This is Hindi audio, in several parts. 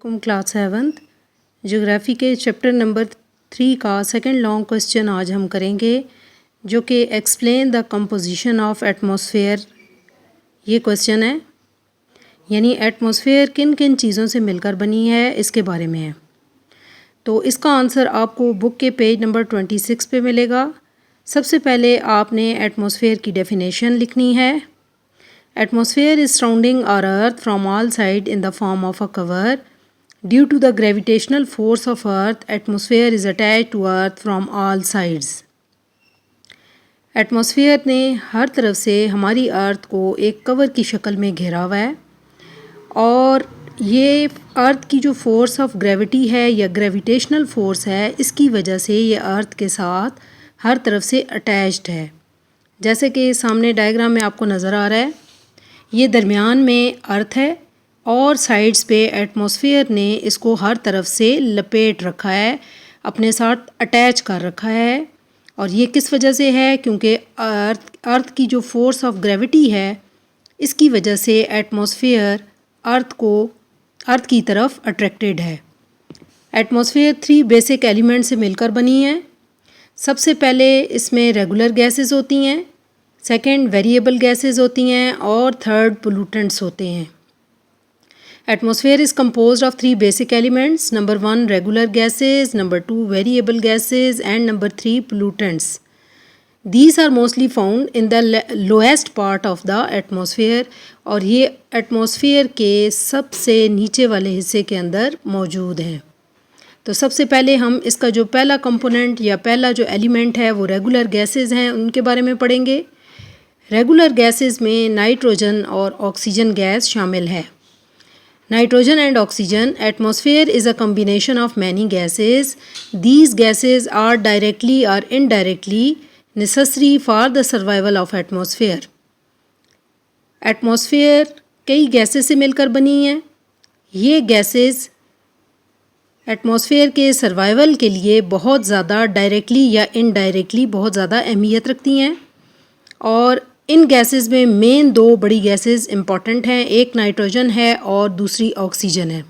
क्लास 7th ज्योग्राफी के चैप्टर नंबर 3 का सेकंड लॉन्ग क्वेश्चन आज हम करेंगे, जो कि explain the composition of atmosphere. ये क्वेश्चन है, यानी एटमॉस्फेयर किन किन चीज़ों से मिलकर बनी है इसके बारे में है। तो इसका आंसर आपको बुक के पेज नंबर 26 पे मिलेगा। सबसे पहले आपने एटमॉस्फेयर की डेफिनेशन लिखनी है। Atmosphere is surrounding our earth from all side in the form of a cover. Due to the gravitational force of Earth, atmosphere is attached to Earth from all sides. Atmosphere ने हर तरफ से हमारी अर्थ को एक कवर की शक्ल में घेरा हुआ है, और ये अर्थ की जो फोर्स ऑफ ग्रेविटी है या ग्रेविटेशनल फोर्स है, इसकी वजह से ये अर्थ के साथ हर तरफ से अटैच्ड है। जैसे कि सामने डायग्राम में आपको नज़र आ रहा है, ये दरमियान में अर्थ है और साइड्स पे एटमॉस्फेयर ने इसको हर तरफ से लपेट रखा है, अपने साथ अटैच कर रखा है। और ये किस वजह से है? क्योंकि अर्थ की जो फोर्स ऑफ ग्रेविटी है, इसकी वजह से एटमॉस्फेयर अर्थ की तरफ अट्रैक्टेड है। एटमॉस्फेयर 3 बेसिक एलिमेंट से मिलकर बनी है। सबसे पहले इसमें रेगुलर गैसेस होती हैं, सेकंड वेरिएबल गैसेस होती हैं, और थर्ड पोल्यूटेंट्स होते हैं। Atmosphere is composed of 3 basic elements. Number 1 regular gases, number 2 variable gases, and number 3 pollutants. These are mostly found in the lowest part of the atmosphere, और ये एटमॉस्फेयर के सबसे नीचे वाले हिस्से के अंदर मौजूद हैं। तो सबसे पहले हम इसका जो पहला कंपोनेंट या पहला जो एलिमेंट है वो रेगुलर गैसेस हैं, उनके बारे में पढ़ेंगे। रेगुलर गैसेस में नाइट्रोजन और ऑक्सीजन गैस शामिल है। Nitrogen and oxygen. Atmosphere is a combination of many gases. These gases are directly or indirectly necessary for the survival of atmosphere. Atmosphere कई गैसेस से मिलकर बनी है। ये गैसेस एटमॉस्फेयर के सर्वाइवल के लिए बहुत ज़्यादा डायरेक्टली या इनडायरेक्टली बहुत ज़्यादा अहमियत रखती हैं, और इन गैसेस में मेन 2 बड़ी गैसेस इंपॉर्टेंट हैं, एक नाइट्रोजन है और दूसरी ऑक्सीजन है।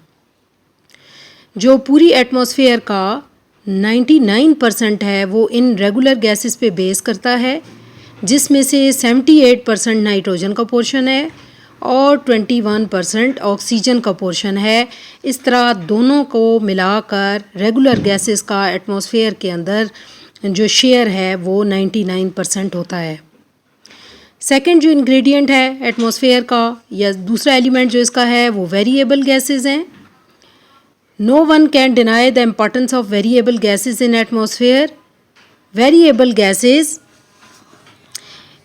जो पूरी एटमॉस्फेयर का 99% है वो इन रेगुलर गैसेस पे बेस करता है, जिसमें से 78% नाइट्रोजन का पोर्शन है और 21% ऑक्सीजन का पोर्शन है। इस तरह दोनों को मिलाकर रेगुलर गैसेस का एटमॉस्फेयर के अंदर जो शेयर है वो 99% होता है। सेकंड जो इंग्रेडिएंट है एटमॉस्फेयर का या दूसरा एलिमेंट जो इसका है वो वेरिएबल गैसेस हैं। No one can deny the importance of variable gases in atmosphere. Variable gases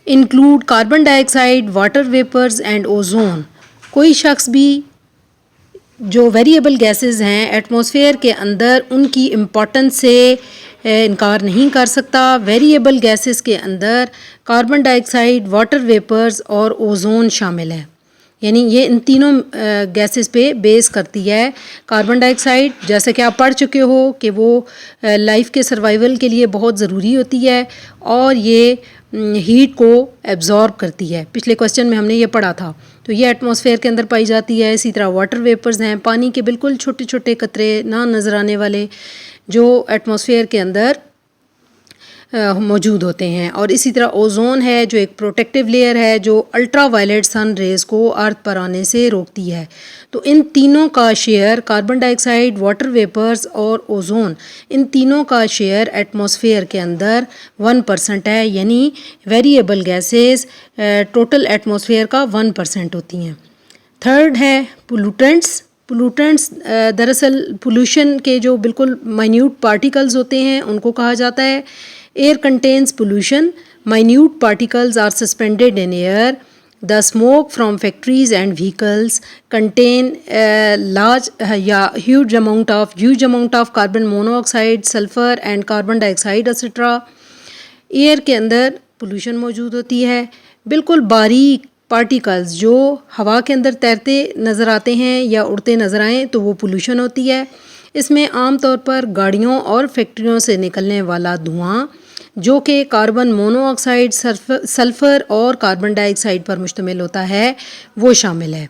include carbon dioxide, water vapours and ozone. कोई शख्स भी जो वेरिएबल गैसेस हैं एटमॉस्फेयर के अंदर, उनकी इम्पोर्टेंस से इनकार नहीं कर सकता। वेरिएबल गैसेस के अंदर कार्बन डाइऑक्साइड, वाटर वेपर्स और ओजोन शामिल है, यानी ये इन तीनों गैसेस पे बेस करती है। कार्बन डाइऑक्साइड, जैसे कि आप पढ़ चुके हो कि वो लाइफ के सर्वाइवल के लिए बहुत ज़रूरी होती है और ये हीट को एब्जॉर्ब करती है। पिछले क्वेश्चन में हमने ये पढ़ा था। तो ये एटमॉस्फेयर के अंदर पाई जाती है। इसी तरह वाटर वेपर्स हैं, पानी के बिल्कुल छोटे छोटे कतरे ना नज़र आने वाले जो एटमॉस्फेयर के अंदर मौजूद होते हैं। और इसी तरह ओजोन है जो एक प्रोटेक्टिव लेयर है जो अल्ट्रा वायलेट सन रेज़ को अर्थ पर आने से रोकती है। तो इन तीनों का share, carbon dioxide, water vapours और ओजोन, इन तीनों का शेयर एटमॉस्फेयर के अंदर 1% है, यानी वेरिएबल गैसेस टोटल एटमॉस्फेयर का 1% होती हैं। थर्ड है पोल्यूटेंट्स। पोल्यूटेंट्स दरअसल पोल्यूशन के जो बिल्कुल माइन्यूट पार्टिकल्स होते हैं उनको कहा जाता है। Air contains pollution. Minute particles are suspended in air. The smoke from factories and vehicles contain large या huge amount of carbon monoxide, sulphur and carbon dioxide etcetera. Air के अंदर पोल्यूशन मौजूद होती है। बिल्कुल बारीक पार्टिकल्स जो हवा के अंदर तैरते नज़र आते हैं या उड़ते नज़र आएँ तो वो पोल्यूशन होती है। इसमें आम तौर पर गाड़ियों और फैक्ट्रियों से निकलने वाला धुआं, जो कि कार्बन मोनोऑक्साइड, सल्फ़र और कार्बन डाइऑक्साइड पर मुश्तमिल होता है, वो शामिल है।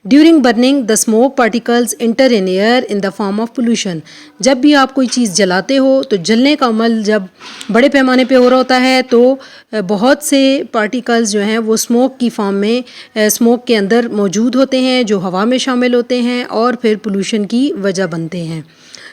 During burning the smoke particles inter in air in the form of pollution. जब भी आप कोई चीज़ जलाते हो तो जलने का अमल जब बड़े पैमाने पे हो रहा होता है तो बहुत से पार्टिकल्स जो हैं वो स्मोक की फॉर्म में स्मोक के अंदर मौजूद होते हैं जो हवा में शामिल होते हैं और फिर पोल्यूशन की वजह बनते हैं।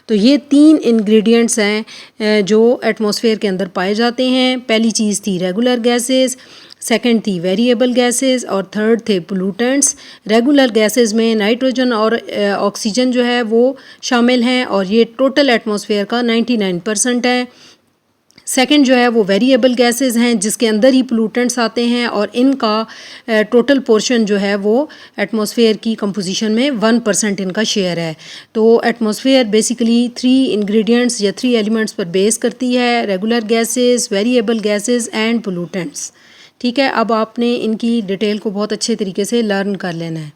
तो ये 3 इंग्रेडिएंट्स हैं जो एटमॉस्फेयर के अंदर पाए जाते हैं। पहली चीज़ थी रेगुलर गैसेस, सेकंड थी वेरिएबल गैसेस और थर्ड थे पोल्यूटेंट्स। रेगुलर गैसेस में नाइट्रोजन और ऑक्सीजन जो है वो शामिल हैं और ये टोटल एटमॉस्फेयर का 99% है। सेकंड जो है वो वेरिएबल गैसेस हैं जिसके अंदर ही पोल्यूटेंट्स आते हैं और इनका टोटल पोर्शन जो है वो एटमॉस्फेयर की कंपोजिशन में 1% इनका शेयर है। तो एटमॉस्फेयर बेसिकली 3 इंग्रेडिएंट्स या 3 एलिमेंट्स पर बेस करती है, regular gases, variable gases and pollutants. ठीक है, अब आपने इनकी डिटेल को बहुत अच्छे तरीके से लर्न कर लेना है।